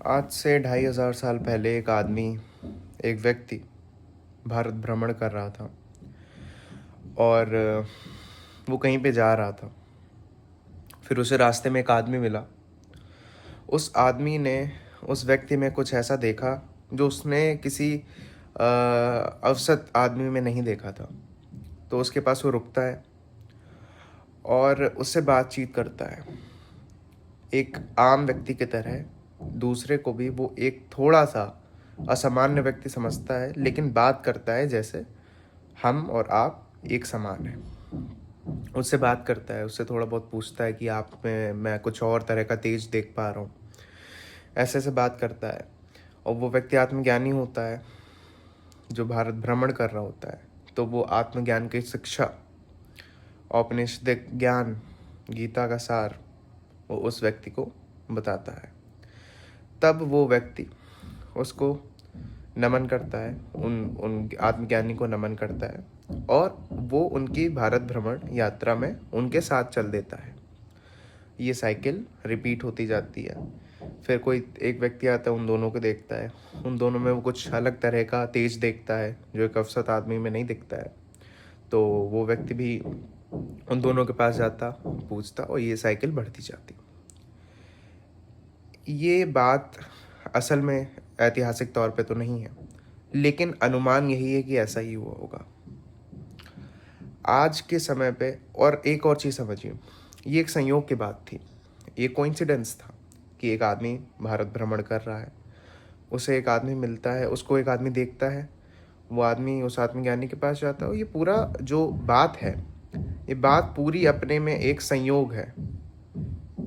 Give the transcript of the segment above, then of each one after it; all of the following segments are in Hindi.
आज से 2500 साल पहले एक व्यक्ति भारत भ्रमण कर रहा था और वो कहीं पे जा रहा था। फिर उसे रास्ते में एक आदमी मिला। उस आदमी ने उस व्यक्ति में कुछ ऐसा देखा जो उसने किसी अवसत आदमी में नहीं देखा था। तो उसके पास वो रुकता है और उससे बातचीत करता है। एक आम व्यक्ति की तरह दूसरे को भी वो एक थोड़ा सा असामान्य व्यक्ति समझता है, लेकिन बात करता है जैसे हम और आप एक समान हैं। उससे बात करता है, उससे थोड़ा बहुत पूछता है कि आप में मैं कुछ और तरह का तेज देख पा रहा हूँ। ऐसे ऐसे बात करता है और वो व्यक्ति आत्मज्ञानी होता है जो भारत भ्रमण कर रहा होता है। तो वो आत्मज्ञान की शिक्षा, औपनिषदिक ज्ञान, गीता का सार वो उस व्यक्ति को बताता है। तब वो व्यक्ति उसको नमन करता है, उन उन आत्मज्ञानी को नमन करता है और वो उनकी भारत भ्रमण यात्रा में उनके साथ चल देता है। ये साइकिल रिपीट होती जाती है। फिर कोई एक व्यक्ति आता है, उन दोनों को देखता है। उन दोनों में वो कुछ अलग तरह का तेज देखता है जो एक अवसत आदमी में नहीं दिखता है। तो वो व्यक्ति भी उन दोनों के पास जाता, पूछता और ये साइकिल बढ़ती जाती। ये बात असल में ऐतिहासिक तौर पे तो नहीं है, लेकिन अनुमान यही है कि ऐसा ही हुआ होगा आज के समय पे। और एक और चीज़ समझिए, ये एक संयोग की बात थी, ये कोइंसिडेंस था कि एक आदमी भारत भ्रमण कर रहा है, उसे एक आदमी मिलता है, उसको एक आदमी देखता है, वो आदमी उस आत्मज्ञानी के पास जाता है। और ये पूरा जो बात है, ये बात पूरी अपने में एक संयोग है।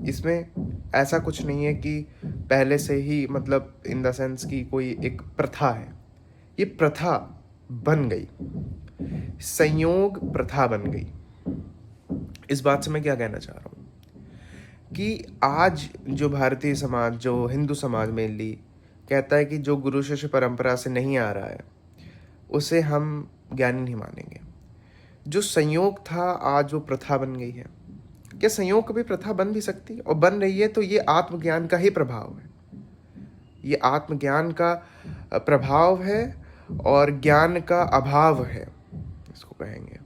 इसमें ऐसा कुछ नहीं है कि पहले से ही, मतलब इन द सेंस कि कोई एक प्रथा है। ये प्रथा बन गई, संयोग प्रथा बन गई। इस बात से मैं क्या कहना चाह रहा हूँ कि आज जो भारतीय समाज, जो हिंदू समाज मेनली कहता है कि जो गुरु शिष्य परंपरा से नहीं आ रहा है उसे हम ज्ञानी नहीं मानेंगे। जो संयोग था आज वो प्रथा बन गई है। क्या संयोग कभी प्रथा बन भी सकती है? और बन रही है तो ये आत्मज्ञान का ही प्रभाव है। ये आत्मज्ञान का प्रभाव है और ज्ञान का अभाव है, इसको कहेंगे।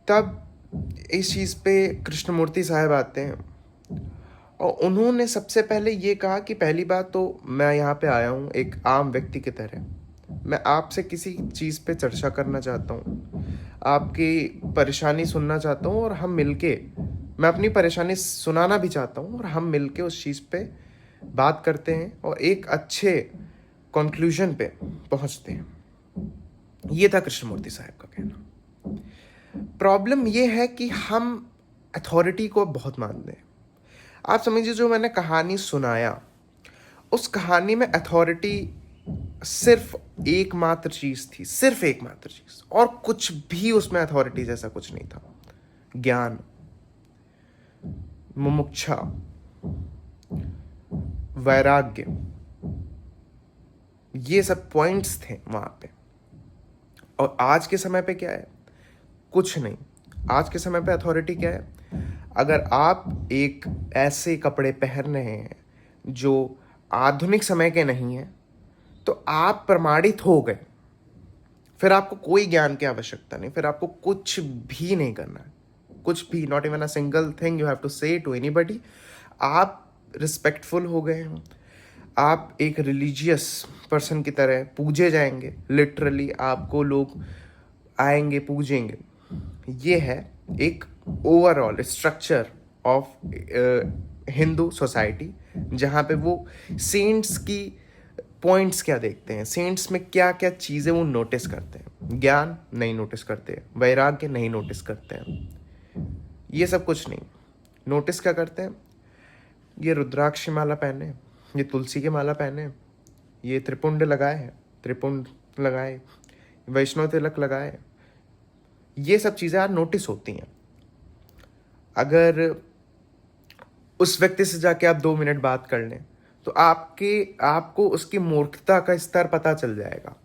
तब इस चीज़ पे कृष्णमूर्ति साहब आते हैं और उन्होंने सबसे पहले ये कहा कि पहली बात तो मैं यहाँ पे आया हूँ एक आम व्यक्ति की तरह। मैं आपसे किसी चीज़ पे चर्चा करना चाहता हूँ, आपकी परेशानी सुनना चाहता हूँ और हम मिलके, मैं अपनी परेशानी सुनाना भी चाहता हूँ और हम मिलके उस चीज़ पे बात करते हैं और एक अच्छे कंक्लूजन पे पहुँचते हैं। ये था कृष्णमूर्ति साहब का कहना। प्रॉब्लम ये है कि हम अथॉरिटी को बहुत मानते हैं। आप समझिए, जो मैंने कहानी सुनाया उस कहानी में अथॉरिटी सिर्फ एकमात्र चीज थी, सिर्फ एकमात्र चीज, और कुछ भी उसमें अथॉरिटी जैसा कुछ नहीं था। ज्ञान, मुमुक्षा, वैराग्य, ये सब पॉइंट्स थे वहां पे। और आज के समय पे क्या है? कुछ नहीं। आज के समय पे अथॉरिटी क्या है? अगर आप एक ऐसे कपड़े पहन रहे हैं जो आधुनिक समय के नहीं है तो आप प्रमाणित हो गए। फिर आपको कोई ज्ञान की आवश्यकता नहीं, फिर आपको कुछ भी नहीं करना है, कुछ भी, not even a single thing you have to say to anybody. आप रिस्पेक्टफुल हो गए हैं, आप एक रिलीजियस पर्सन की तरह पूजे जाएंगे। लिटरली आपको लोग आएंगे, पूजेंगे। ये है एक overall structure of Hindu society, जहाँ पे वो सेंट्स की पॉइंट्स क्या देखते हैं, सेंट्स में क्या क्या चीज़ें वो नोटिस करते हैं। ज्ञान नहीं नोटिस करते, वैराग्य नहीं नोटिस करते हैं, ये सब कुछ नहीं नोटिस। क्या करते हैं? ये रुद्राक्ष माला पहने, ये तुलसी की माला पहने, ये त्रिपुंड लगाए हैं, त्रिपुंड लगाए, वैष्णव तिलक लगाए, ये सब चीज़ें आज नोटिस होती हैं। अगर उस व्यक्ति से जाके आप 2 मिनट बात कर लें तो आपको उसकी मूर्खता का स्तर पता चल जाएगा,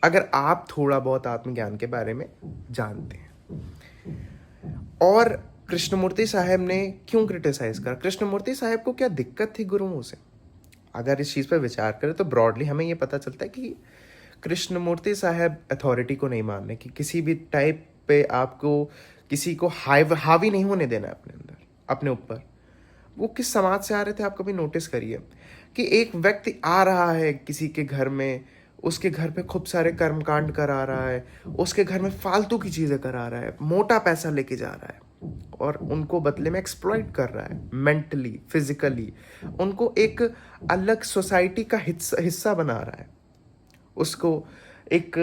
अगर आप थोड़ा बहुत आत्मज्ञान के बारे में जानते हैं। और कृष्णमूर्ति साहब ने क्यों क्रिटिसाइज करा? कृष्णमूर्ति साहब को क्या दिक्कत थी गुरुओं से? अगर इस चीज़ पर विचार करें तो ब्रॉडली हमें ये पता चलता है कि कृष्णमूर्ति साहब अथॉरिटी को नहीं मानने की, किसी भी टाइप पे आपको किसी को हावी नहीं होने देना है अपने अंदर, अपने ऊपर। वो किस समाज से आ रहे थे आप कभी नोटिस करिए कि एक व्यक्ति आ रहा है किसी के घर में, उसके घर पे खूब सारे कर्मकांड करा रहा है, उसके घर में फालतू की चीज़ें करा रहा है, मोटा पैसा लेके जा रहा है और उनको बदले में एक्सप्लॉइट कर रहा है मेंटली, फिजिकली, उनको एक अलग सोसाइटी का हिस्सा बना रहा है, उसको एक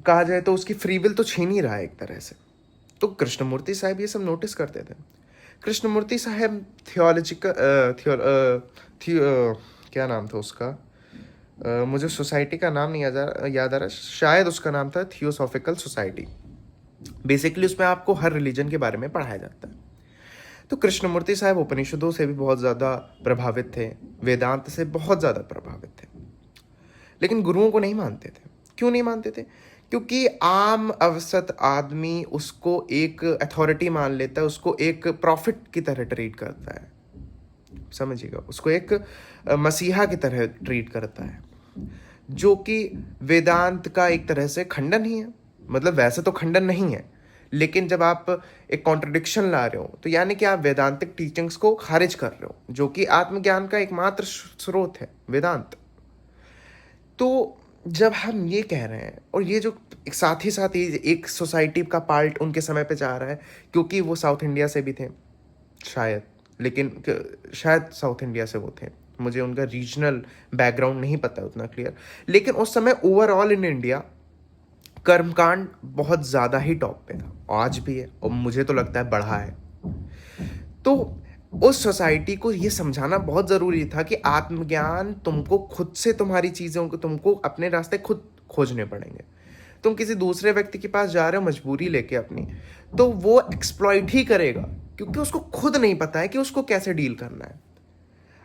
कहा जाए तो उसकी फ्री विल तो छीन ही रहा है एक तरह से। तो कृष्णमूर्ति साहब ये सब नोटिस करते थे। कृष्णमूर्ति साहब क्या नाम था उसका, मुझे सोसाइटी का नाम नहीं याद आ रहा, शायद उसका नाम था थियोसॉफिकल सोसाइटी। बेसिकली उसमें आपको हर रिलीजन के बारे में पढ़ाया जाता है। तो कृष्णमूर्ति साहब उपनिषदों से भी बहुत ज़्यादा प्रभावित थे, वेदांत से बहुत ज़्यादा प्रभावित थे, लेकिन गुरुओं को नहीं मानते थे। क्यों नहीं मानते थे? क्योंकि आम अवसत आदमी उसको एक अथॉरिटी मान लेता है, उसको एक प्रॉफिट की तरह ट्रीट करता है, समझिएगा, उसको एक मसीहा की तरह ट्रीट करता है, जो कि वेदांत का एक तरह से खंडन ही है। मतलब वैसे तो खंडन नहीं है, लेकिन जब आप एक कॉन्ट्रडिक्शन ला रहे हो तो यानी कि आप वेदांतिक टीचिंग्स को खारिज कर रहे हो, जो कि आत्मज्ञान का एकमात्र स्रोत है वेदांत। तो जब हम ये कह रहे हैं, और ये जो एक साथ ही एक सोसाइटी का पार्ट उनके समय पे जा रहा है, क्योंकि वो साउथ इंडिया से भी थे शायद, लेकिन शायद साउथ इंडिया से वो थे, मुझे उनका रीजनल बैकग्राउंड नहीं पता उतना क्लियर, लेकिन उस समय ओवरऑल इन इंडिया कर्मकांड बहुत ज़्यादा ही टॉप पे था, आज भी है, और मुझे तो लगता है बढ़ा है। तो उस सोसाइटी को ये समझाना बहुत ज़रूरी था कि आत्मज्ञान तुमको खुद से, तुम्हारी चीज़ों को तुमको अपने रास्ते खुद खोजने पड़ेंगे। तुम किसी दूसरे व्यक्ति के पास जा रहे हो मजबूरी लेके अपनी, तो वो एक्सप्लॉइट ही करेगा, क्योंकि उसको खुद नहीं पता है कि उसको कैसे डील करना है।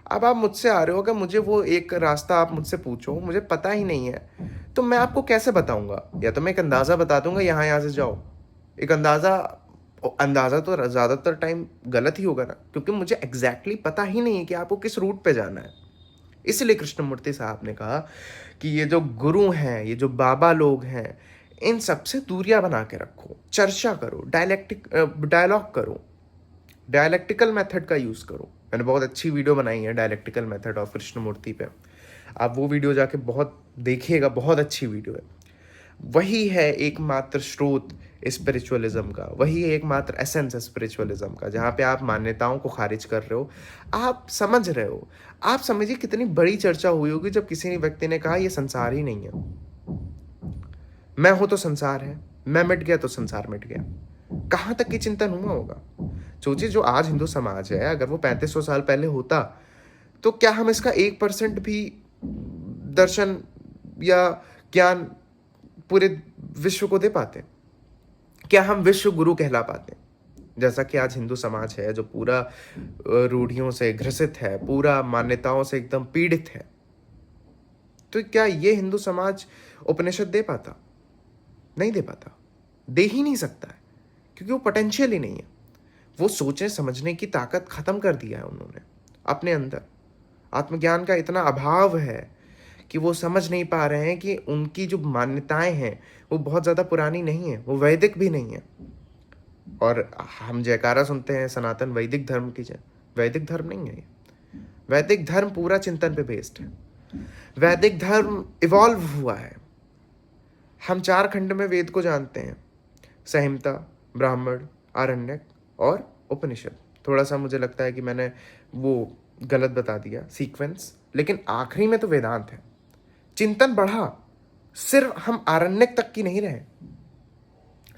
अब आप मुझसे आ रहे हो, अगर मुझे वो एक रास्ता आप मुझसे पूछो, मुझे पता ही नहीं है, तो मैं आपको कैसे बताऊंगा? या तो मैं एक अंदाज़ा बता दूंगा यहाँ से जाओ, एक अंदाज़ा तो ज़्यादातर टाइम गलत ही होगा ना, क्योंकि मुझे एग्जैक्टली पता ही नहीं है कि आपको किस रूट पे जाना है। इसलिए कृष्णमूर्ति साहब ने कहा कि ये जो गुरु हैं, ये जो बाबा लोग हैं, इन सबसे दूरियां बना के रखो, चर्चा करो, डायलॉग करो, डायलेक्टिकल मेथड का यूज़ करो। मैंने बहुत अच्छी वीडियो बनाई है डायलेक्टिकल मेथड ऑफ कृष्णमूर्ति पे, आप वो वीडियो जाके बहुत देखिएगा, बहुत अच्छी वीडियो है। वही है एकमात्र स्रोत स्पिरिचुअलिज्म का, वही है एकमात्र एसेंस है स्पिरिचुअलिज्म का, जहाँ पे आप मान्यताओं को खारिज कर रहे हो, आप समझ रहे हो। आप समझिए कितनी बड़ी चर्चा हुई होगी जब किसी व्यक्ति ने कहा ये संसार ही नहीं है, मैं हूं तो संसार है, मैं मिट गया तो संसार मिट गया। कहाँ तक की चिंतन हुआ होगा? सोचिए, जो आज हिंदू समाज है, अगर वो 3500 साल पहले होता, तो क्या हम इसका 1% भी दर्शन या ज्ञान पूरे विश्व को दे पाते? क्या हम विश्व गुरु कहला पाते? जैसा कि आज हिंदू समाज है, जो पूरा रूढ़ियों से ग्रसित है, पूरा मान्यताओं से एकदम पीड़ित है, तो क्या ये हिंदू समाज उपनिषद दे पाता? नहीं दे पाता, दे ही नहीं सकता है, क्योंकि वो पोटेंशियल ही नहीं है। वो सोचने समझने की ताकत खत्म कर दिया है उन्होंने अपने अंदर। आत्मज्ञान का इतना अभाव है कि वो समझ नहीं पा रहे हैं कि उनकी जो मान्यताएं हैं वो बहुत ज़्यादा पुरानी नहीं है, वो वैदिक भी नहीं है। और हम जयकारा सुनते हैं सनातन वैदिक धर्म की, जय, वैदिक धर्म नहीं है ये। वैदिक धर्म पूरा चिंतन पे बेस्ड है। वैदिक धर्म इवॉल्व हुआ है। हम 4 खंड में वेद को जानते हैं, संहिता, ब्राह्मण, आरण्यक और उपनिषद। थोड़ा सा मुझे लगता है कि मैंने वो गलत बता दिया सीक्वेंस, लेकिन आखिरी में तो वेदांत है। चिंतन बढ़ा, सिर्फ हम आरण्यक तक की नहीं रहे,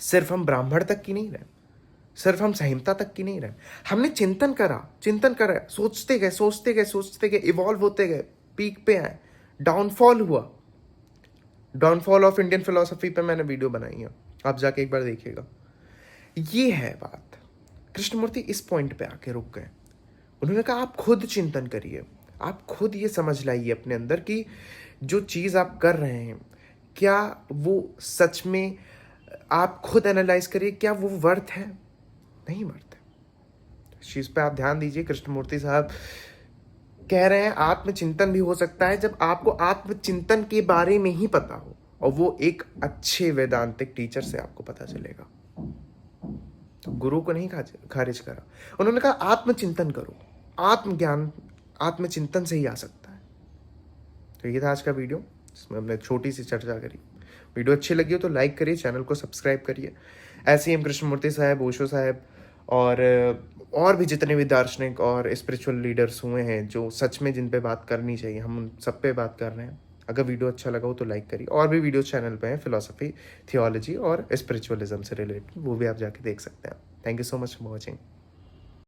सिर्फ हम ब्राह्मण तक की नहीं रहे, सिर्फ हम संहिता तक की नहीं रहे, हमने चिंतन करा, सोचते गए, इवॉल्व होते गए, पीक पे आए, डाउनफॉल हुआ। डाउनफॉल ऑफ इंडियन फिलोसफी पे मैंने वीडियो बनाई है, आप जाके एक बार देखिएगा। ये है बात। कृष्णमूर्ति इस पॉइंट पे आके रुक गए। उन्होंने कहा आप खुद चिंतन करिए, आप खुद ये समझ लाइए अपने अंदर कि जो चीज़ आप कर रहे हैं, क्या वो सच में, आप खुद एनालाइज करिए, क्या वो वर्थ है? नहीं वर्थ है। इस चीज़ पे आप ध्यान दीजिए। कृष्णमूर्ति साहब कह रहे हैं आत्मचिंतन भी हो सकता है जब आपको आत्मचिंतन के बारे में ही पता हो, और वो एक अच्छे वेदांतिक टीचर से आपको पता चलेगा। तो गुरु को नहीं खारिज करा, उन्होंने कहा आत्मचिंतन करो, आत्मज्ञान आत्मचिंतन से ही आ सकता है। तो ये था आज का वीडियो, जिसमें हमने छोटी सी चर्चा करी। वीडियो अच्छी लगी हो तो लाइक करिए, चैनल को सब्सक्राइब करिए। ऐसे ही हम कृष्णमूर्ति साहब, ओशो साहब और भी जितने भी दार्शनिक और स्पिरिचुअल लीडर्स हुए हैं जो सच में जिन पे बात करनी चाहिए, हम उन सब पे बात कर रहे हैं। अगर वीडियो अच्छा लगा हो तो लाइक करिए। और भी वीडियो चैनल पे हैं फिलॉसफी, थियोलॉजी और स्पिरिचुअलिज्म से रिलेटेड, वो भी आप जाके देख सकते हैं। Thank you so much for watching.